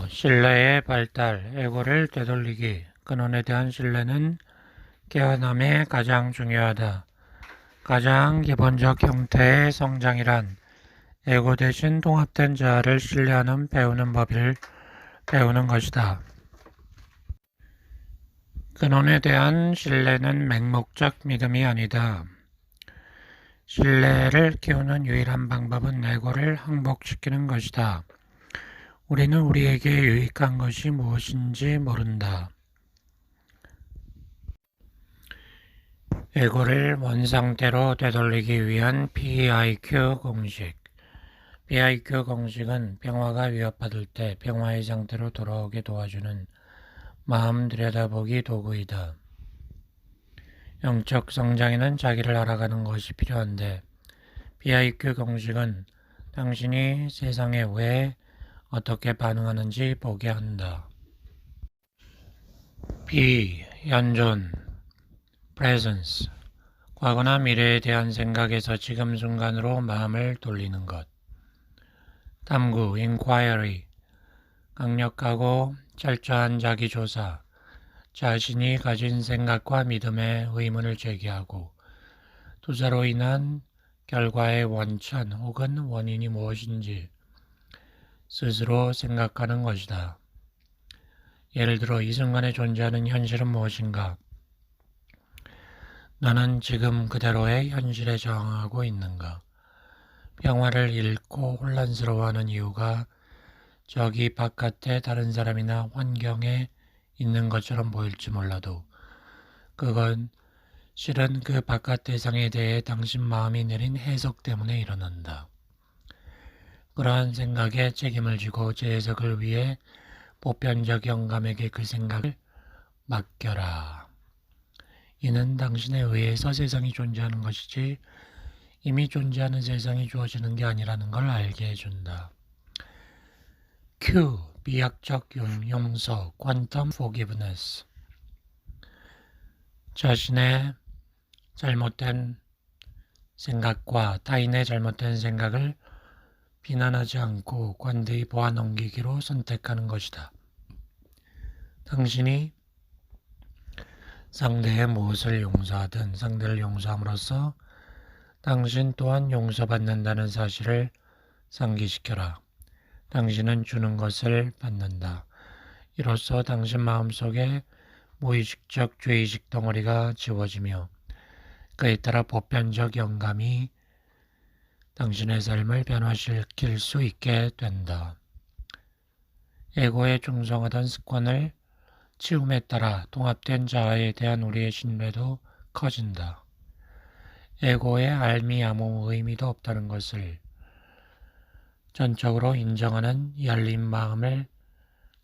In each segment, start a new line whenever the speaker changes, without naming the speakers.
신뢰의 발달, 에고를 되돌리기. 근원에 대한 신뢰는 깨어남에 가장 중요하다. 가장 기본적 형태의 성장이란 에고 대신 통합된 자아를 신뢰하는 배우는 법을 배우는 것이다. 근원에 대한 신뢰는 맹목적 믿음이 아니다. 신뢰를 키우는 유일한 방법은 에고를 항복시키는 것이다. 우리는 우리에게 유익한 것이 무엇인지 모른다. 에고를 원상태로 되돌리기 위한 PIQ 공식. PIQ 공식은 평화가 위협받을 때 평화의 상태로 돌아오게 도와주는 마음 들여다보기 도구이다. 영적 성장에는 자기를 알아가는 것이 필요한데 PIQ 공식은 당신이 세상에 왜 어떻게 반응하는지 보게 한다. P. 연존 presence. 과거나 미래에 대한 생각에서 지금 순간으로 마음을 돌리는 것. 탐구 inquiry. 강력하고 철저한 자기조사. 자신이 가진 생각과 믿음에 의문을 제기하고 투자로 인한 결과의 원천 혹은 원인이 무엇인지 스스로 생각하는 것이다. 예를 들어 이 순간에 존재하는 현실은 무엇인가? 나는 지금 그대로의 현실에 저항하고 있는가? 평화를 잃고 혼란스러워하는 이유가 저기 바깥에 다른 사람이나 환경에 있는 것처럼 보일지 몰라도 그건 실은 그 바깥 대상에 대해 당신 마음이 내린 해석 때문에 일어난다. 그러한 생각에 책임을 지고 재해석을 위해 보편적 영감에게 그 생각을 맡겨라. 이는 당신에 의해서 세상이 존재하는 것이지 이미 존재하는 세상이 주어지는 게 아니라는 걸 알게 해준다. Q. 비약적 용서, Quantum Forgiveness. 자신의 잘못된 생각과 타인의 잘못된 생각을 비난하지 않고 관대히 보아 넘기기로 선택하는 것이다. 당신이 상대의 무엇을 용서하든 상대를 용서함으로써 당신 또한 용서받는다는 사실을 상기시켜라. 당신은 주는 것을 받는다. 이로써 당신 마음속에 무의식적 죄의식 덩어리가 지워지며 그에 따라 보편적 영감이 당신의 삶을 변화시킬 수 있게 된다. 에고에 충성하던 습관을 치움에 따라 통합된 자아에 대한 우리의 신뢰도 커진다. 에고의 알미 아무 의미도 없다는 것을 전적으로 인정하는 열린 마음을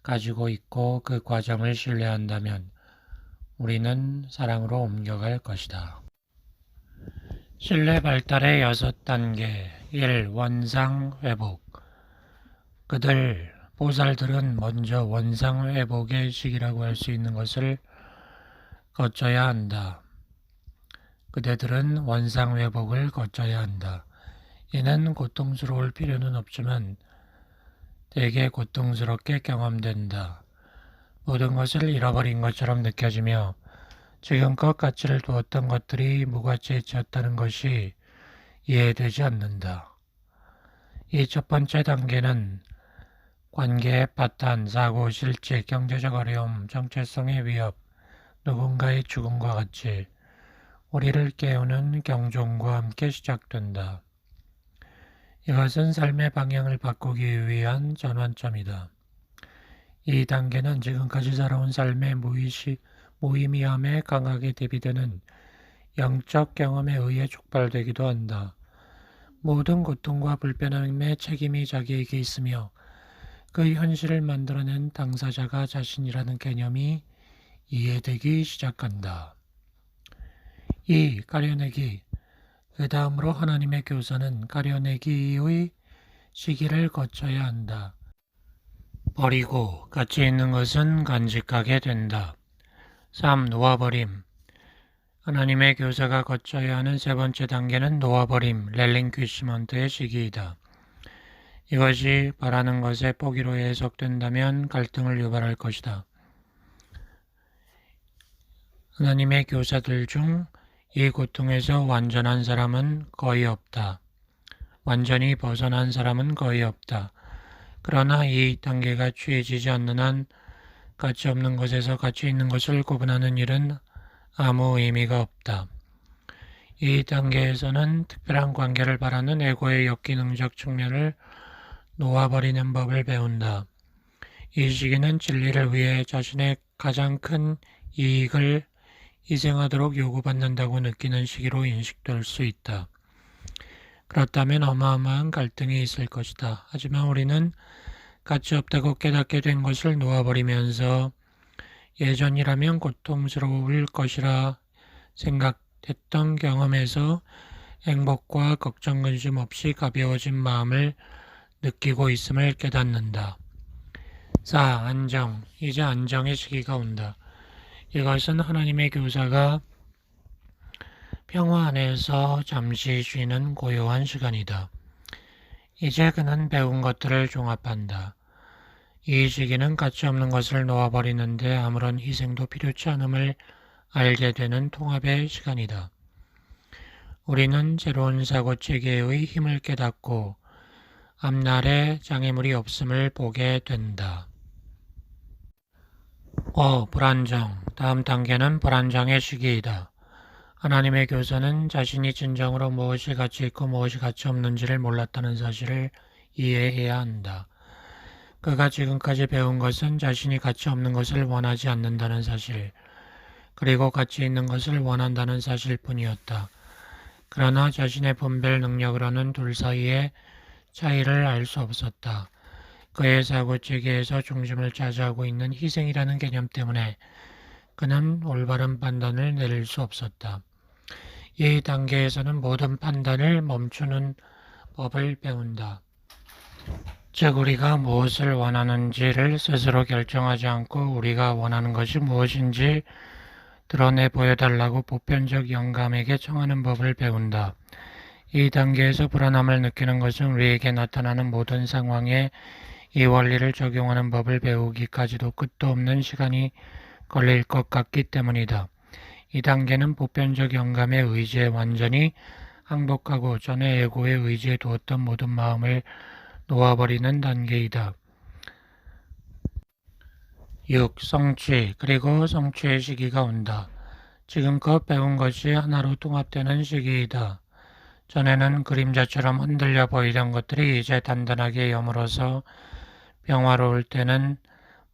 가지고 있고 그 과정을 신뢰한다면 우리는 사랑으로 옮겨갈 것이다. 신뢰 발달의 6단계. 1. 원상 회복. 보살들은 먼저 원상 회복의 시기라고 할 수 있는 것을 거쳐야 한다. 그대들은 원상 회복을 거쳐야 한다. 이는 고통스러울 필요는 없지만 되게 고통스럽게 경험된다. 모든 것을 잃어버린 것처럼 느껴지며 지금껏 가치를 두었던 것들이 무가치해졌다는 것이 이해되지 않는다. 이 첫 번째 단계는 관계의 파탄, 사고, 실직, 경제적 어려움, 정체성의 위협, 누군가의 죽음과 같이 우리를 깨우는 경종과 함께 시작된다. 이것은 삶의 방향을 바꾸기 위한 전환점이다. 이 단계는 지금까지 살아온 삶의 무의미함에 강하게 대비되는 영적 경험에 의해 촉발되기도 한다. 모든 고통과 불편함의 책임이 자기에게 있으며 그 현실을 만들어낸 당사자가 자신이라는 개념이 이해되기 시작한다. 2. 가려내기. 그 다음으로 하나님의 교사는 가려내기의 시기를 거쳐야 한다. 버리고 가치 있는 것은 간직하게 된다. 3. 놓아버림. 하나님의 교사가 거쳐야 하는 세 번째 단계는 놓아버림, 렐링퀴시먼트의 시기이다. 이것이 바라는 것의 포기로 해석된다면 갈등을 유발할 것이다. 하나님의 교사들 중 이 고통에서 완전한 사람은 거의 없다. 완전히 벗어난 사람은 거의 없다. 그러나 이 단계가 취해지지 않는 한 가치 없는 것에서 가치 있는 것을 구분하는 일은 아무 의미가 없다. 이 단계에서는 특별한 관계를 바라는 에고의 역기능적 측면을 놓아버리는 법을 배운다. 이 시기는 진리를 위해 자신의 가장 큰 이익을 희생하도록 요구받는다고 느끼는 시기로 인식될 수 있다. 그렇다면 어마어마한 갈등이 있을 것이다. 하지만 우리는 가치 없다고 깨닫게 된 것을 놓아버리면서 예전이라면 고통스러울 것이라 생각했던 경험에서 행복과 걱정 근심 없이 가벼워진 마음을 느끼고 있음을 깨닫는다. 4. 안정. 이제 안정의 시기가 온다. 이것은 하나님의 교사가 평화 안에서 잠시 쉬는 고요한 시간이다. 이제 그는 배운 것들을 종합한다. 이 시기는 가치 없는 것을 놓아버리는데 아무런 희생도 필요치 않음을 알게 되는 통합의 시간이다. 우리는 새로운 사고체계의 힘을 깨닫고 앞날에 장애물이 없음을 보게 된다. 불안정. 다음 단계는 불안정의 시기이다. 하나님의 교사는 자신이 진정으로 무엇이 가치 있고 무엇이 가치 없는지를 몰랐다는 사실을 이해해야 한다. 그가 지금까지 배운 것은 자신이 가치 없는 것을 원하지 않는다는 사실, 그리고 가치 있는 것을 원한다는 사실뿐이었다. 그러나 자신의 분별 능력으로는 둘 사이의 차이를 알 수 없었다. 그의 사고체계에서 중심을 차지하고 있는 희생이라는 개념 때문에 그는 올바른 판단을 내릴 수 없었다. 이 단계에서는 모든 판단을 멈추는 법을 배운다. 즉 우리가 무엇을 원하는지를 스스로 결정하지 않고 우리가 원하는 것이 무엇인지 드러내 보여달라고 보편적 영감에게 청하는 법을 배운다. 이 단계에서 불안함을 느끼는 것은 우리에게 나타나는 모든 상황에 이 원리를 적용하는 법을 배우기까지도 끝도 없는 시간이 걸릴 것 같기 때문이다. 이 단계는 보편적 영감에 의지에 완전히 항복하고 전에 에고의 의지에 두었던 모든 마음을 놓아버리는 단계이다. 6. 성취. 그리고 성취의 시기가 온다. 지금껏 배운 것이 하나로 통합되는 시기이다. 전에는 그림자처럼 흔들려 보이던 것들이 이제 단단하게 여물어서 평화로울 때는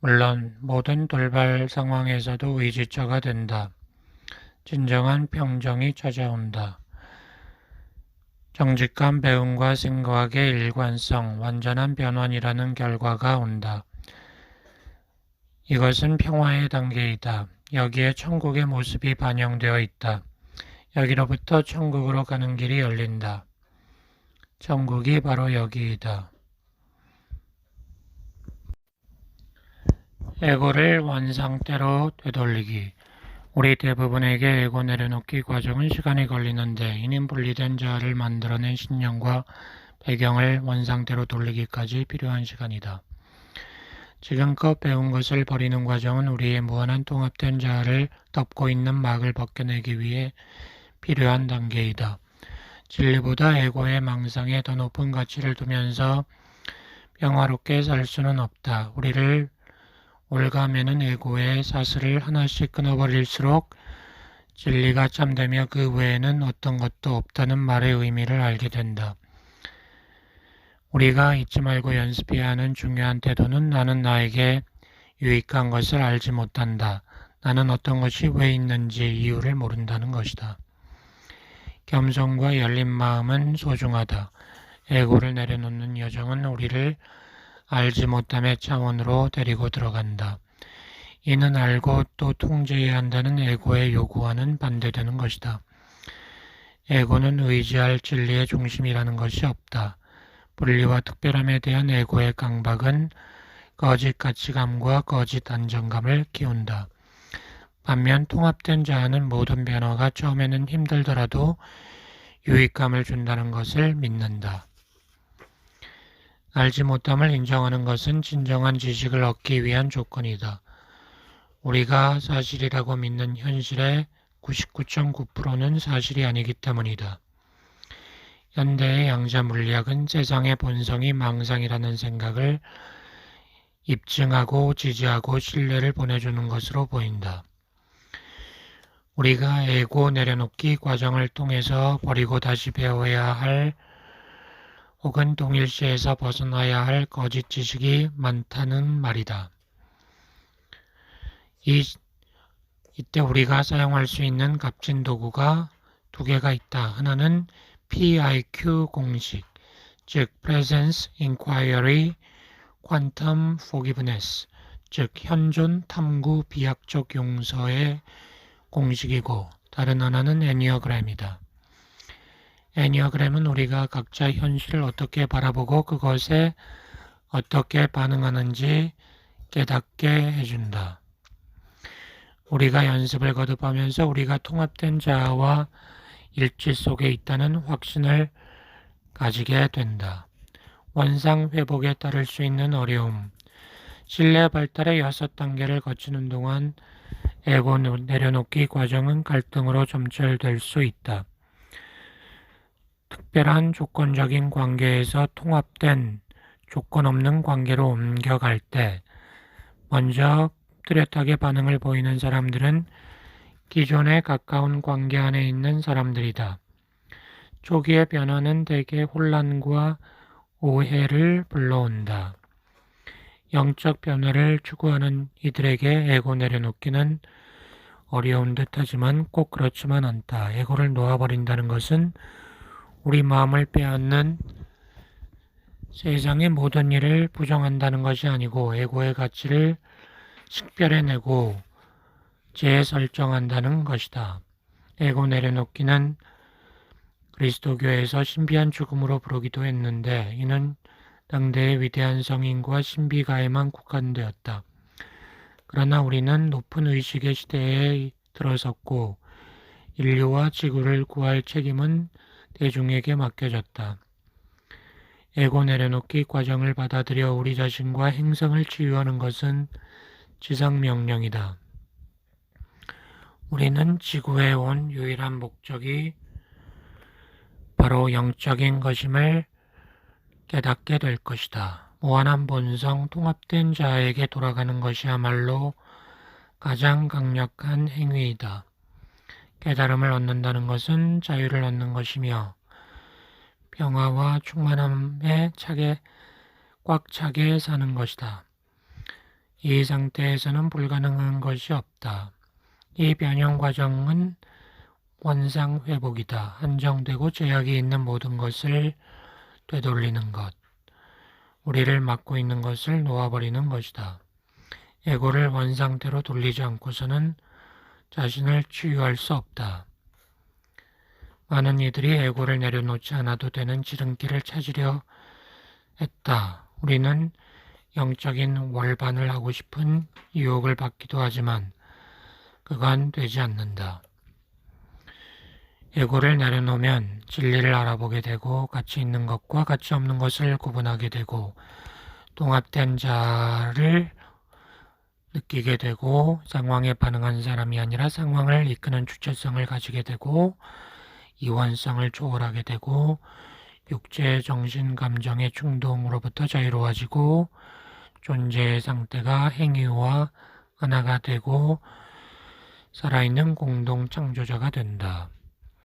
물론 모든 돌발 상황에서도 의지처가 된다. 진정한 평정이 찾아온다. 정직한 배움과 생각의 일관성, 완전한 변환이라는 결과가 온다. 이것은 평화의 단계이다. 여기에 천국의 모습이 반영되어 있다. 여기로부터 천국으로 가는 길이 열린다. 천국이 바로 여기이다. 에고를 원상태로 되돌리기. 우리 대부분에게 에고 내려놓기 과정은 시간이 걸리는데 이는 분리된 자아를 만들어낸 신념과 배경을 원상태로 돌리기까지 필요한 시간이다. 지금껏 배운 것을 버리는 과정은 우리의 무한한 통합된 자아를 덮고 있는 막을 벗겨내기 위해 필요한 단계이다. 진리보다 에고의 망상에 더 높은 가치를 두면서 평화롭게 살 수는 없다. 우리를 올가매는 에고의 사슬을 하나씩 끊어버릴수록 진리가 참되며 그 외에는 어떤 것도 없다는 말의 의미를 알게 된다. 우리가 잊지 말고 연습해야 하는 중요한 태도는 나는 나에게 유익한 것을 알지 못한다. 나는 어떤 것이 왜 있는지 이유를 모른다는 것이다. 겸손과 열린 마음은 소중하다. 에고를 내려놓는 여정은 우리를 알지 못함의 차원으로 데리고 들어간다. 이는 알고 또 통제해야 한다는 에고의 요구와는 반대되는 것이다. 에고는 의지할 진리의 중심이라는 것이 없다. 분리와 특별함에 대한 에고의 강박은 거짓 가치감과 거짓 안정감을 키운다. 반면 통합된 자아는 모든 변화가 처음에는 힘들더라도 유익감을 준다는 것을 믿는다. 알지 못함을 인정하는 것은 진정한 지식을 얻기 위한 조건이다. 우리가 사실이라고 믿는 현실의 99.9%는 사실이 아니기 때문이다. 현대의 양자 물리학은 세상의 본성이 망상이라는 생각을 입증하고 지지하고 신뢰를 보내주는 것으로 보인다. 우리가 에고 내려놓기 과정을 통해서 버리고 다시 배워야 할 혹은 동일시에서 벗어나야 할 거짓 지식이 많다는 말이다. 이때 우리가 사용할 수 있는 값진 도구가 두 개가 있다. 하나는 PIQ 공식, 즉 Presence Inquiry Quantum Forgiveness, 즉 현존 탐구 비약적 용서의 공식이고 다른 하나는 애니어그램이다. 애니어그램은 우리가 각자 현실을 어떻게 바라보고 그것에 어떻게 반응하는지 깨닫게 해준다. 우리가 연습을 거듭하면서 우리가 통합된 자아와 일치 속에 있다는 확신을 가지게 된다. 원상 회복에 따를 수 있는 어려움, 신뢰 발달의 6단계를 거치는 동안 에고 내려놓기 과정은 갈등으로 점철될 수 있다. 특별한 조건적인 관계에서 통합된 조건 없는 관계로 옮겨갈 때 먼저 뚜렷하게 반응을 보이는 사람들은 기존에 가까운 관계 안에 있는 사람들이다. 초기의 변화는 대개 혼란과 오해를 불러온다. 영적 변화를 추구하는 이들에게 에고 내려놓기는 어려운 듯하지만 꼭 그렇지만 않다. 에고를 놓아버린다는 것은 우리 마음을 빼앗는 세상의 모든 일을 부정한다는 것이 아니고 에고의 가치를 식별해내고 재설정한다는 것이다. 에고 내려놓기는 그리스도교에서 신비한 죽음으로 부르기도 했는데 이는 당대의 위대한 성인과 신비가에만 국한되었다. 그러나 우리는 높은 의식의 시대에 들어섰고 인류와 지구를 구할 책임은 대중에게 맡겨졌다. 에고 내려놓기 과정을 받아들여 우리 자신과 행성을 치유하는 것은 지상명령이다. 우리는 지구에 온 유일한 목적이 바로 영적인 것임을 깨닫게 될 것이다. 무한한 본성, 통합된 자아에게 돌아가는 것이야말로 가장 강력한 행위이다. 깨달음을 얻는다는 것은 자유를 얻는 것이며 평화와 충만함에 꽉 차게 사는 것이다. 이 상태에서는 불가능한 것이 없다. 이 변형 과정은 원상 회복이다. 한정되고 제약이 있는 모든 것을 되돌리는 것. 우리를 막고 있는 것을 놓아버리는 것이다. 에고를 원상태로 돌리지 않고서는 자신을 치유할 수 없다. 많은 이들이 에고를 내려놓지 않아도 되는 지름길을 찾으려 했다. 우리는 영적인 월반을 하고 싶은 유혹을 받기도 하지만 그건 되지 않는다. 에고를 내려놓으면 진리를 알아보게 되고 가치 있는 것과 가치 없는 것을 구분하게 되고 통합된 자를 느끼게 되고 상황에 반응한 사람이 아니라 상황을 이끄는 주체성을 가지게 되고 이원성을 초월하게 되고 육체, 정신, 감정의 충동으로부터 자유로워지고 존재의 상태가 행위와 하나가 되고 살아있는 공동 창조자가 된다.